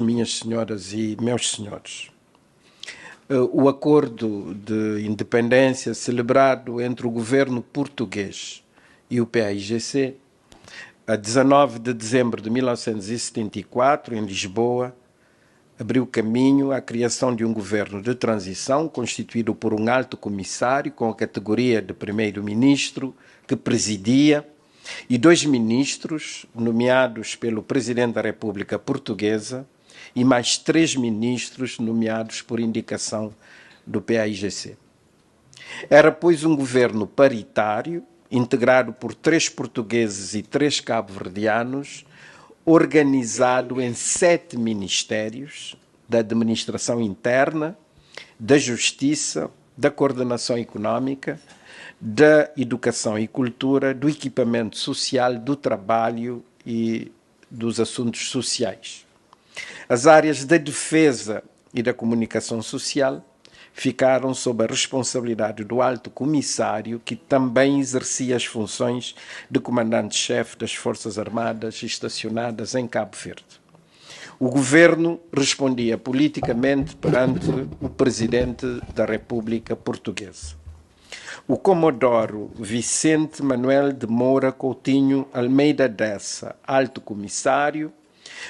Minhas senhoras e meus senhores, o acordo de independência celebrado entre o governo português e o PAIGC, a 19 de dezembro de 1974, em Lisboa, abriu caminho à criação de um governo de transição constituído por um alto comissário com a categoria de primeiro-ministro que presidia e 2 ministros nomeados pelo Presidente da República Portuguesa e mais 3 ministros nomeados por indicação do PAIGC. Era, pois, um governo paritário, integrado por 3 portugueses e 3 cabo-verdianos, organizado em 7 ministérios: da administração interna, da justiça, da coordenação económica, da educação e cultura, do equipamento social, do trabalho e dos assuntos sociais. As áreas da defesa e da comunicação social ficaram sob a responsabilidade do alto comissário, que também exercia as funções de comandante-chefe das Forças Armadas estacionadas em Cabo Verde. O governo respondia politicamente perante o Presidente da República Portuguesa. O Comodoro Vicente Manuel de Moura Coutinho Almeida Dessa, alto comissário,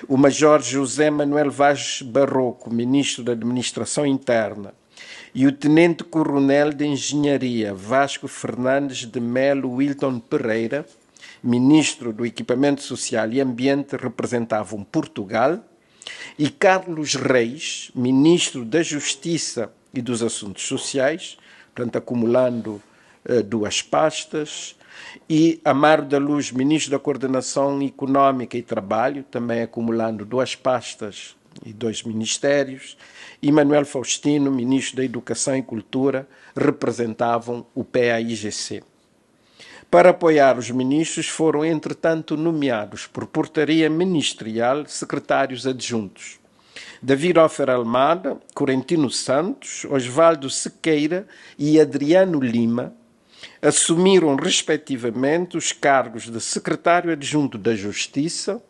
o Major José Manuel Vaz Barroco, ministro da Administração Interna, e o Tenente-Coronel de Engenharia Vasco Fernandes de Melo Wilton Pereira, ministro do Equipamento Social e Ambiente, representavam Portugal, e Carlos Reis, ministro da Justiça e dos Assuntos Sociais, portanto, acumulando 2 pastas, e Amaro da Luz, ministro da Coordenação Económica e Trabalho, também acumulando 2 pastas e 2 ministérios, e Manuel Faustino, ministro da Educação e Cultura, representavam o PAIGC. Para apoiar os ministros foram, entretanto, nomeados por portaria ministerial secretários adjuntos: David Offer Almada, Corentino Santos, Osvaldo Sequeira e Adriano Lima assumiram, respectivamente, os cargos de secretário adjunto da Justiça,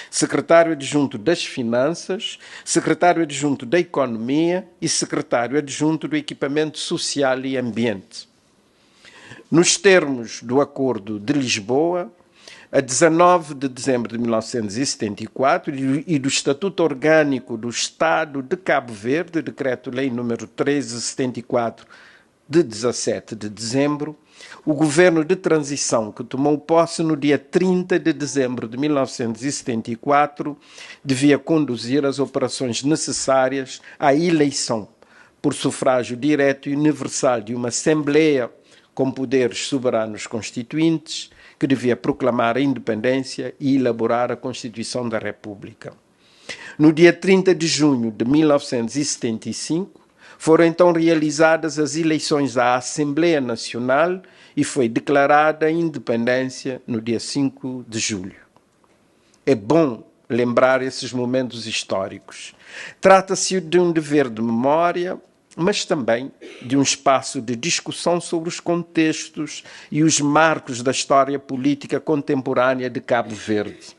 secretário adjunto das Finanças, secretário adjunto da Economia e secretário adjunto do Equipamento Social e Ambiente. Nos termos do Acordo de Lisboa, a 19 de dezembro de 1974, e do Estatuto Orgânico do Estado de Cabo Verde, Decreto-Lei nº 1374, de 17 de dezembro, o governo de transição, que tomou posse no dia 30 de dezembro de 1974, devia conduzir as operações necessárias à eleição, por sufrágio direto e universal, de uma Assembleia com poderes soberanos constituintes, que devia proclamar a independência e elaborar a Constituição da República. No dia 30 de junho de 1975, foram então realizadas as eleições à Assembleia Nacional e foi declarada a independência no dia 5 de julho. É bom lembrar esses momentos históricos. Trata-se de um dever de memória, mas também de um espaço de discussão sobre os contextos e os marcos da história política contemporânea de Cabo Verde.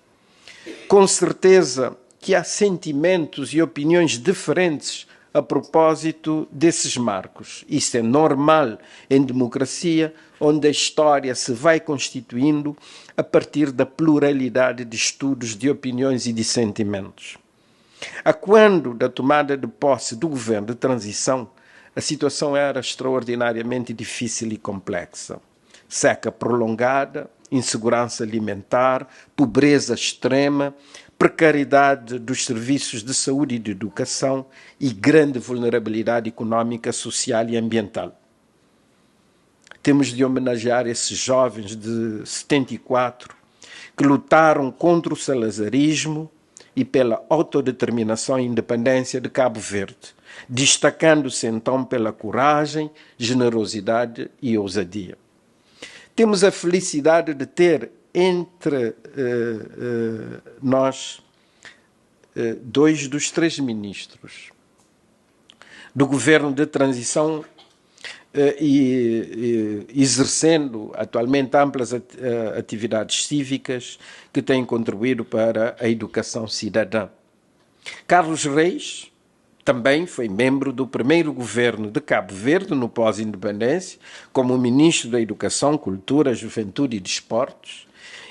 Com certeza que há sentimentos e opiniões diferentes a propósito desses marcos. Isso é normal em democracia, onde a história se vai constituindo a partir da pluralidade de estudos, de opiniões e de sentimentos. A quando da tomada de posse do governo de transição, a situação era extraordinariamente difícil e complexa. Seca prolongada, insegurança alimentar, pobreza extrema, precariedade dos serviços de saúde e de educação e grande vulnerabilidade económica, social e ambiental. Temos de homenagear esses jovens de 74 que lutaram contra o salazarismo e pela autodeterminação e independência de Cabo Verde, destacando-se então pela coragem, generosidade e ousadia. Temos a felicidade de ter entre nós 2 dos 3 ministros do governo de transição e exercendo atualmente amplas atividades cívicas que têm contribuído para a educação cidadã. Carlos Reis também foi membro do primeiro governo de Cabo Verde no pós-independência, como ministro da Educação, Cultura, Juventude e Desportos,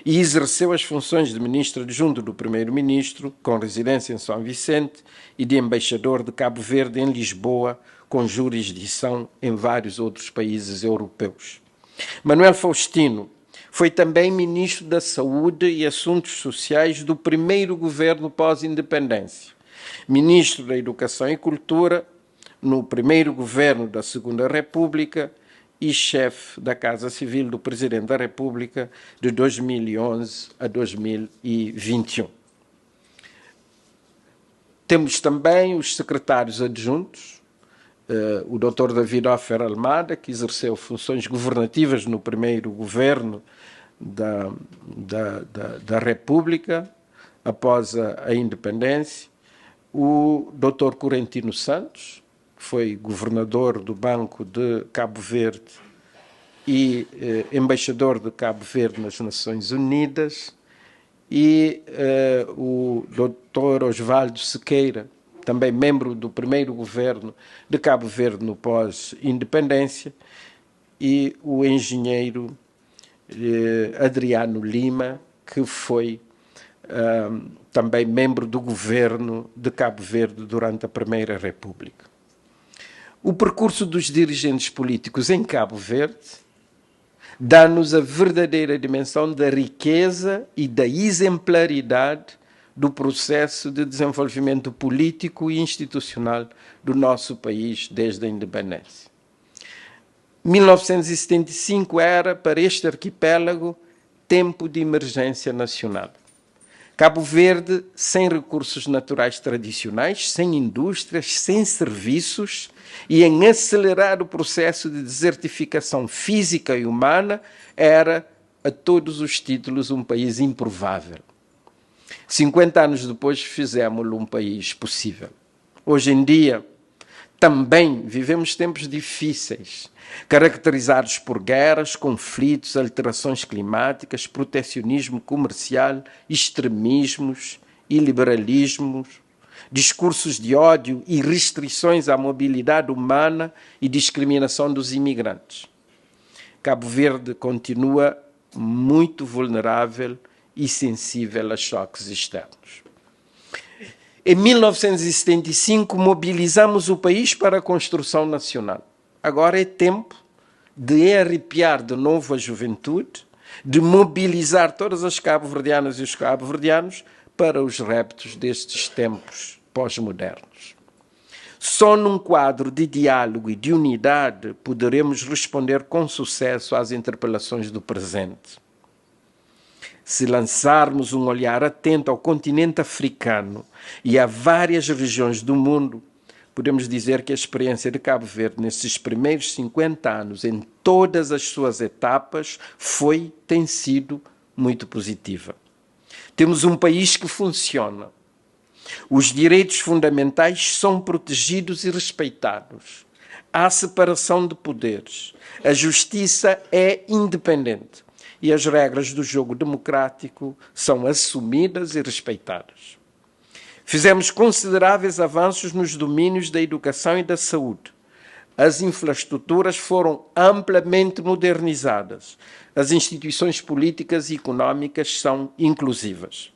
e exerceu as funções de ministro adjunto do primeiro-ministro, com residência em São Vicente, e de embaixador de Cabo Verde em Lisboa, com jurisdição em vários outros países europeus. Manuel Faustino foi também ministro da Saúde e Assuntos Sociais do primeiro governo pós-independência, ministro da Educação e Cultura no primeiro governo da Segunda República e chefe da Casa Civil do Presidente da República de 2011 a 2021. Temos também os secretários adjuntos, o Dr. David Offer Almada, que exerceu funções governativas no primeiro governo da República, após a independência, o Dr. Corentino Santos, que foi governador do Banco de Cabo Verde e embaixador de Cabo Verde nas Nações Unidas, e o Dr. Osvaldo Sequeira, também membro do primeiro governo de Cabo Verde no pós-independência, e o engenheiro Adriano Lima, que foi também membro do governo de Cabo Verde durante a Primeira República. O percurso dos dirigentes políticos em Cabo Verde dá-nos a verdadeira dimensão da riqueza e da exemplaridade do processo de desenvolvimento político e institucional do nosso país desde a independência. 1975 era, para este arquipélago, tempo de emergência nacional. Cabo Verde, sem recursos naturais tradicionais, sem indústrias, sem serviços, e em acelerar o processo de desertificação física e humana, era, a todos os títulos, um país improvável. 50 anos depois, fizemos-lo um país possível. Hoje em dia, também vivemos tempos difíceis, caracterizados por guerras, conflitos, alterações climáticas, protecionismo comercial, extremismos, iliberalismos, discursos de ódio e restrições à mobilidade humana e discriminação dos imigrantes. Cabo Verde continua muito vulnerável e sensível a choques externos. Em 1975, mobilizamos o país para a construção nacional. Agora é tempo de arrepiar de novo a juventude, de mobilizar todas as cabo-verdianas e os cabo-verdianos para os reptos destes tempos pós-modernos. Só num quadro de diálogo e de unidade poderemos responder com sucesso às interpelações do presente. Se lançarmos um olhar atento ao continente africano e a várias regiões do mundo, podemos dizer que a experiência de Cabo Verde nesses primeiros 50 anos, em todas as suas etapas, tem sido muito positiva. Temos um país que funciona. Os direitos fundamentais são protegidos e respeitados. Há separação de poderes. A justiça é independente. E as regras do jogo democrático são assumidas e respeitadas. Fizemos consideráveis avanços nos domínios da educação e da saúde. As infraestruturas foram amplamente modernizadas. As instituições políticas e económicas são inclusivas.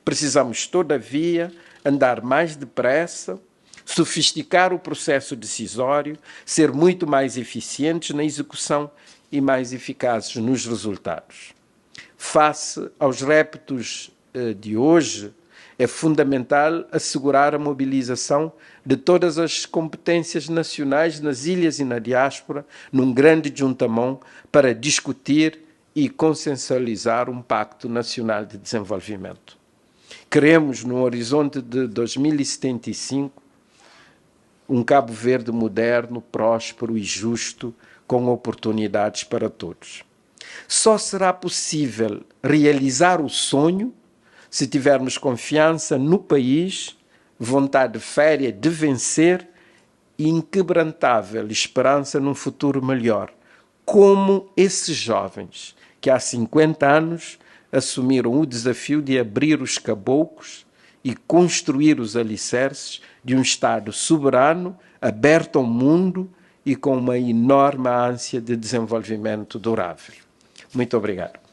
Precisamos, todavia, andar mais depressa, sofisticar o processo decisório, ser muito mais eficientes na execução e mais eficazes nos resultados. Face aos reptos de hoje, é fundamental assegurar a mobilização de todas as competências nacionais nas ilhas e na diáspora, num grande juntamão, para discutir e consensualizar um Pacto Nacional de Desenvolvimento. Queremos, no horizonte de 2075, um Cabo Verde moderno, próspero e justo, com oportunidades para todos. Só será possível realizar o sonho se tivermos confiança no país, vontade férrea de vencer e inquebrantável esperança num futuro melhor, como esses jovens que há 50 anos assumiram o desafio de abrir os caboclos e construir os alicerces de um Estado soberano, aberto ao mundo e com uma enorme ânsia de desenvolvimento durável. Muito obrigado.